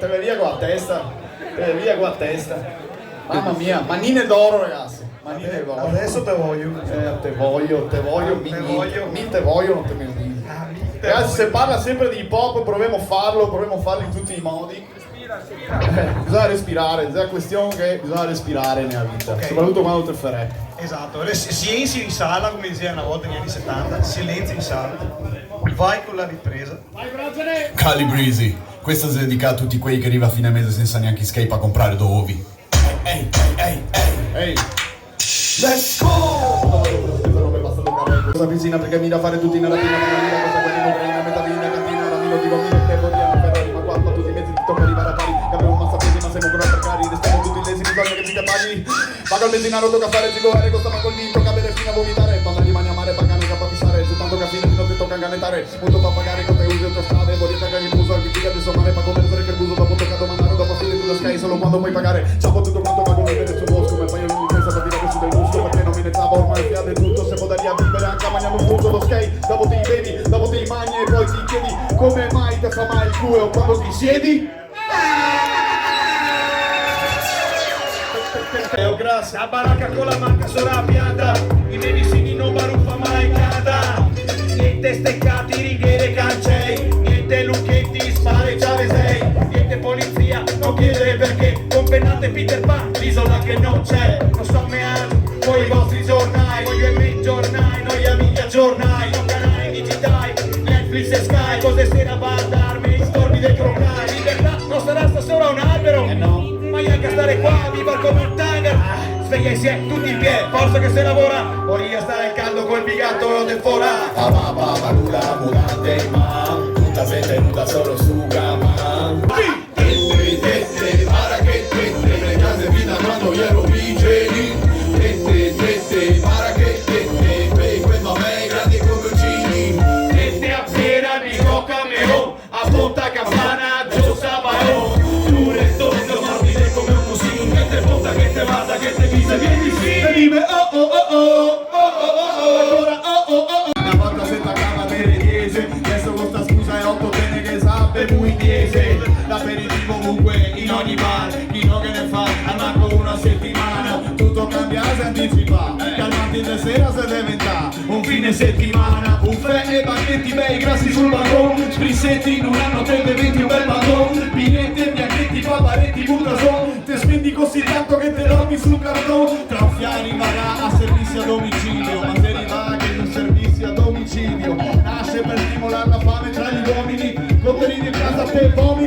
te ne via con la testa, te ne via con la testa. Mamma mia, manine d'oro ragazzi, manine d'oro. Adesso te voglio. Te voglio, mi te voglio, non te me lo dico. Ragazzi, se parla sempre di hip hop, proviamo a farlo in tutti i modi. Bisogna respirare, è una questione che bisogna respirare nella vita, okay. Soprattutto quando te farei. Esatto, silenzio in sala, come diceva una volta negli anni 70, silenzio in sala. Vai con la ripresa. Vai Brogene! Calibrisi, questo è dedicato a tutti quelli che arriva a fine mese senza neanche escape a comprare dovi. Ehi! Let's go! Cosa piscina perché mi da fare tutti nella pina, cosa quelli in Ucraina, metavina, cantina, la milo, dico milo, che vogliamo, Ferrari, ma qua tutti i mezzi ti tocca arrivare a pari, che abbiamo massa pesi ma siamo ancora precari, restiamo tutti illesi, bisogna che ci te paghi, paga il benzinaro, tocca fare zigolare, costa ma col vinto, che bere fino a vomitare, quando rimani a mare, pagano che a fissare, soltanto che a fine non ti tocca inganettare, molto fa pagare con te usi autostrade, vuoi cagare il muso, anche figa del somare, pa' convertere che il muso, dopo tocca domandare, dopo fine tu da sky, solo quando puoi pagare, ciao tutto quanto va come vedere sul bosco, ma poi io non mi penso per tirare su del musco, perché non mi nezzava ormai fiade tutto, se può a vivere anche a mangiare un punto lo skate, dopo ti bevi, dopo ti mangi e poi ti chiedi come mai te fa mai il culo quando ti siedi? Grazie. La baracca con la manca sovrappiata, i medicini non baruffa mai cada, niente steccati, righe cancei, niente lucchetti, spare ciavesei, niente polizia, non chiedere perché, con pennate Peter Pan, l'isola che non c'è, non sto meando, voi i vostri giornali, voglio i miei giornali, noi amici aggiornai, non canali digitali, Netflix e Sky, cose sera bandarmi, stormi del crocai, libertà non sarà stasera un albero, ma anche a stare qua, viva come un tanger, sveglia insieme, tutti in piedi, forza che se lavora, poi a stare al caldo col bigatto del fora. Nuda mudante ma, tutta gente nuda solo su gama. Tette, marachette, le case vita quando io ero vigili. Tette, marachette, quei mamei grandi come uccidi. Tette a sera di Cocca Meo, a Ponta Campana, Gio Sabao. Dure tondo, morbide come un musino, che te ponta, che te vada, che te visa, vieni sì. E dime ancora Una volta se t'accava bere 10, adesso con sta scusa è 8 bene che sa bevu inglese. L'aperitivo ovunque, in ogni bar, chi no che ne fa, al manco una settimana. Tutto cambia se anticipa, calmati di sera se diventa un fine settimana. Buffet e banchetti bei grassi sul balcone, sprissetti in un anno te diventi un bel balcone. Biglietti, bianchetti, paparetti, butason, te spendi così tanto che te dormi sul cartone. Tra un fiare rimarrà a servizio a domicilio, ma se arriva che non servizio a domicilio nasce per stimolare la fame tra gli uomini, contenere in casa te vomiti.